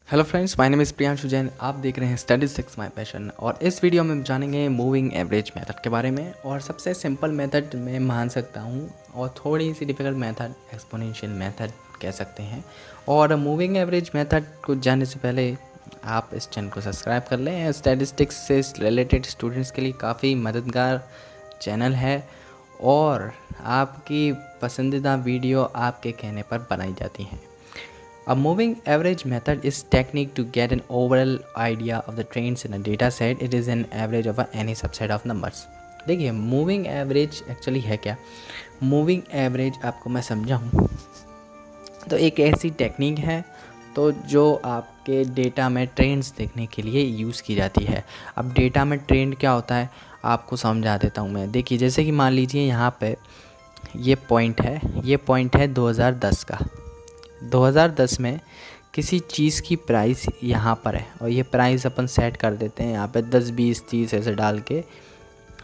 Hello friends, my name is Priyanshu Jain. आप देख रहे हैं स्टैटिस्टिक्स माय पैशन। और इस वीडियो में हम जानेंगे मूविंग एवरेज मेथड के बारे में। और सबसे सिंपल मेथड मैं मान सकता हूँ और थोड़ी सी डिफ़िकल्ट मेथड एक्सपोनेंशियल मेथड कह सकते हैं। और मूविंग एवरेज मेथड को जानने से पहले आप इस चैनल को सब्सक्राइब कर लें। स्टैटिस्टिक्स से रिलेटेड स्टूडेंट्स के लिए काफ़ी मददगार चैनल है और आपकी पसंदीदा वीडियो आपके कहने पर बनाई जाती हैं। A moving average method is technique to get an overall idea of the trends in a data set. It is an average of any subset of numbers. देखिए मूविंग एवरेज एक्चुअली है क्या। Moving average आपको मैं समझाऊँ तो एक ऐसी technique है तो जो आपके डेटा में ट्रेंड्स देखने के लिए यूज़ की जाती है। अब डेटा में ट्रेंड क्या होता है आपको समझा देता हूँ मैं। देखिए जैसे कि मान लीजिए यहाँ पे ये पॉइंट है 2010 का। 2010 में किसी चीज़ की प्राइस यहाँ पर है और ये प्राइस अपन सेट कर देते हैं यहाँ पे 10 20 30 ऐसे डाल के,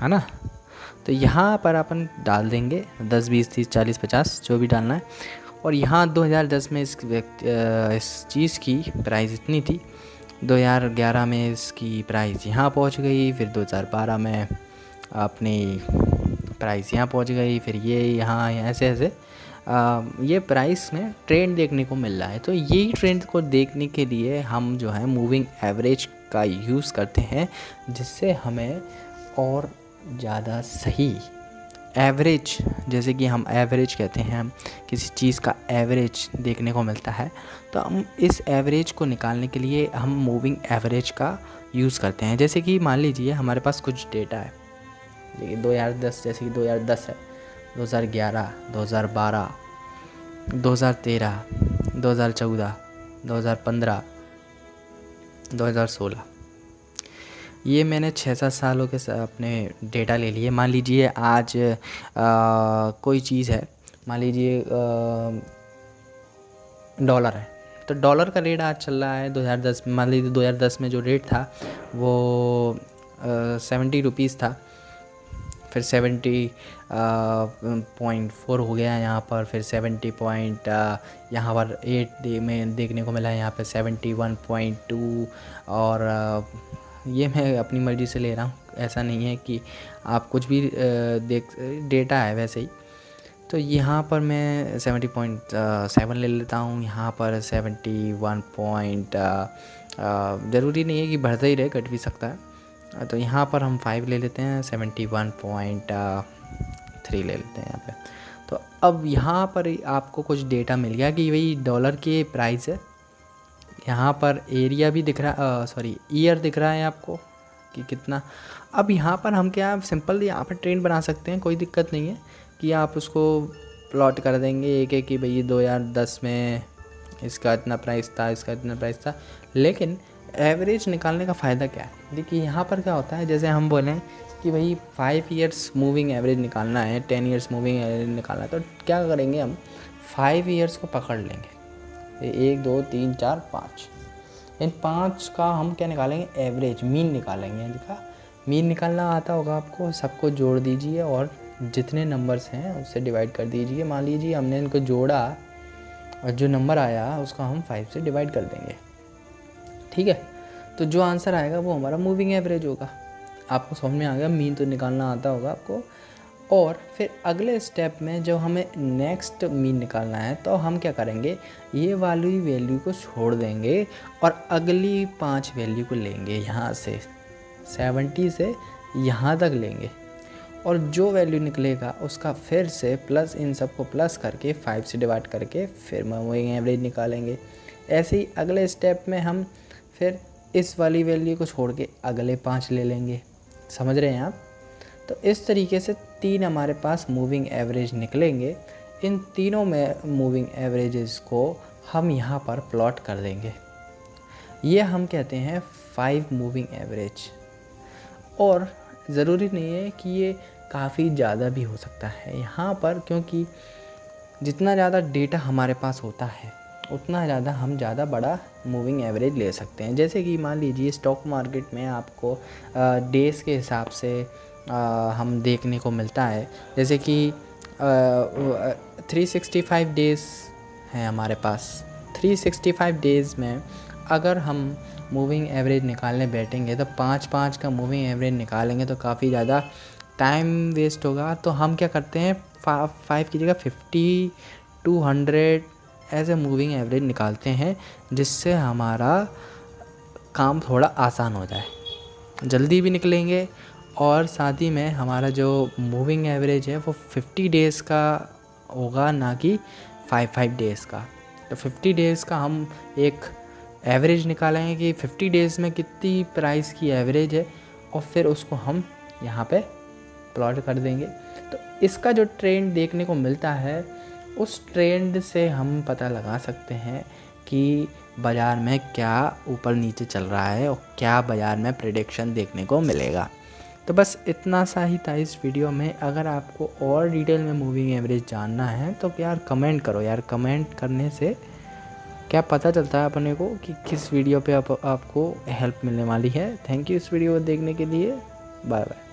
है ना। तो यहाँ पर अपन डाल देंगे 10 20 30 40 50 जो भी डालना है। और यहाँ 2010 में इस चीज़ की प्राइस इतनी थी। 2011 में इसकी प्राइस यहाँ पहुँच गई, फिर 2012 में अपनी प्राइस यहाँ पहुँच गई, फिर ये यहाँ ऐसे ऐसे ये प्राइस में ट्रेंड देखने को मिल रहा है। तो यही ट्रेंड को देखने के लिए हम जो है मूविंग एवरेज का यूज़ करते हैं, जिससे हमें और ज़्यादा सही एवरेज, जैसे कि हम एवरेज कहते हैं, हम किसी चीज़ का एवरेज देखने को मिलता है। तो हम इस एवरेज को निकालने के लिए हम मूविंग एवरेज का यूज़ करते हैं। जैसे कि मान लीजिए हमारे पास कुछ डेटा है, देखिए 2010, जैसे कि 2010 है, 2011, 2012, 2013, 2014, 2015, 2016, ये मैंने 6-7 सालों के अपने डेटा ले लिए। मान लीजिए आज कोई चीज़ है, मान लीजिए डॉलर है, तो डॉलर का रेट आज चल रहा है 2010 में। मान लीजिए 2010 में जो रेट था वो 70 रुपीज़ था, फिर 70.4 हो गया यहाँ पर, फिर 70 पॉइंट यहाँ पर 8 में देखने को मिला है, यहाँ पे 71.2। और ये मैं अपनी मर्ज़ी से ले रहा हूँ, ऐसा नहीं है कि आप कुछ भी देख, डेटा है वैसे ही। तो यहाँ पर मैं 70.7 ले लेता हूँ, यहाँ पर 71 पॉइंट, ज़रूरी नहीं है कि बढ़ता ही रहे, घट भी सकता है। तो यहाँ पर हम 5 ले लेते हैं, 71.3 ले लेते हैं यहाँ पे। तो अब यहाँ पर आपको कुछ डेटा मिल गया कि वही डॉलर की प्राइस है। यहाँ पर एरिया भी दिख रहा, सॉरी ईयर दिख रहा है आपको कि कितना। अब यहाँ पर हम क्या सिंपल यहाँ पर ट्रेंड बना सकते हैं, कोई दिक्कत नहीं है कि आप उसको प्लॉट कर देंगे एक एक कि भाई 2010 में इसका इतना प्राइस था, इसका इतना प्राइस था। लेकिन एवरेज निकालने का फ़ायदा क्या है, देखिए यहाँ पर क्या होता है, जैसे हम बोलें कि भाई 5 ईयर्स मूविंग एवरेज निकालना है, 10 ईयर्स मूविंग एवरेज निकालना है, तो क्या करेंगे हम 5 ईयर्स को पकड़ लेंगे, 1 2 3 4 5, इन 5 का हम क्या निकालेंगे, एवरेज, मीन निकालेंगे। इनका मीन निकालना आता होगा आपको, सबको जोड़ दीजिए और जितने नंबर्स हैं उससे डिवाइड कर दीजिए। मान लीजिए हमने इनको जोड़ा और जो नंबर आया उसका हम 5 से डिवाइड कर देंगे, ठीक है। तो जो आंसर आएगा वो हमारा मूविंग एवरेज होगा। आपको समझ में आ गया, मीन तो निकालना आता होगा आपको। और फिर अगले स्टेप में जब हमें नेक्स्ट मीन निकालना है तो हम क्या करेंगे, ये वाली वैल्यू को छोड़ देंगे और अगली 5 वैल्यू को लेंगे, यहाँ से 70 से यहाँ तक लेंगे, और जो वैल्यू निकलेगा उसका फिर से प्लस, इन सबको प्लस करके 5 से डिवाइड करके फिर मूविंग एवरेज निकालेंगे। ऐसे ही अगले स्टेप में हम फिर इस वाली वैल्यू को छोड़ के अगले 5 ले लेंगे। समझ रहे हैं आप। तो इस तरीके से 3 हमारे पास मूविंग एवरेज निकलेंगे। इन तीनों में मूविंग एवरेजेस को हम यहाँ पर प्लॉट कर देंगे। ये हम कहते हैं 5 मूविंग एवरेज। और ज़रूरी नहीं है कि ये काफ़ी ज़्यादा भी हो सकता है यहाँ पर, क्योंकि जितना ज़्यादा डेटा हमारे पास होता है उतना ज़्यादा हम ज़्यादा बड़ा मूविंग एवरेज ले सकते हैं। जैसे कि मान लीजिए स्टॉक मार्केट में आपको डेज़ के हिसाब से हम देखने को मिलता है, जैसे कि 365 डेज़ हैं हमारे पास। 365 डेज़ में अगर हम मूविंग एवरेज निकालने बैठेंगे तो 5-5 का मूविंग एवरेज निकालेंगे तो काफ़ी ज़्यादा टाइम वेस्ट होगा। तो हम क्या करते हैं 5 की जगह 50 200 ऐसे मूविंग एवरेज निकालते हैं, जिससे हमारा काम थोड़ा आसान हो जाए, जल्दी भी निकलेंगे और साथ ही में हमारा जो मूविंग एवरेज है वो 50 डेज़ का होगा, ना कि 5 डेज़ का। तो 50 डेज़ का हम एक एवरेज निकालेंगे कि 50 डेज़ में कितनी प्राइस की एवरेज है, और फिर उसको हम यहाँ पे प्लॉट कर देंगे। तो इसका जो ट्रेंड देखने को मिलता है, उस ट्रेंड से हम पता लगा सकते हैं कि बाज़ार में क्या ऊपर नीचे चल रहा है और क्या बाज़ार में प्रेडिक्शन देखने को मिलेगा। तो बस इतना सा ही था इस वीडियो में। अगर आपको और डिटेल में मूविंग एवरेज जानना है तो यार कमेंट करो यार, कमेंट करने से क्या पता चलता है अपने को कि किस वीडियो पे आपको हेल्प मिलने वाली है। थैंक यू इस वीडियो को देखने के लिए। Bye bye.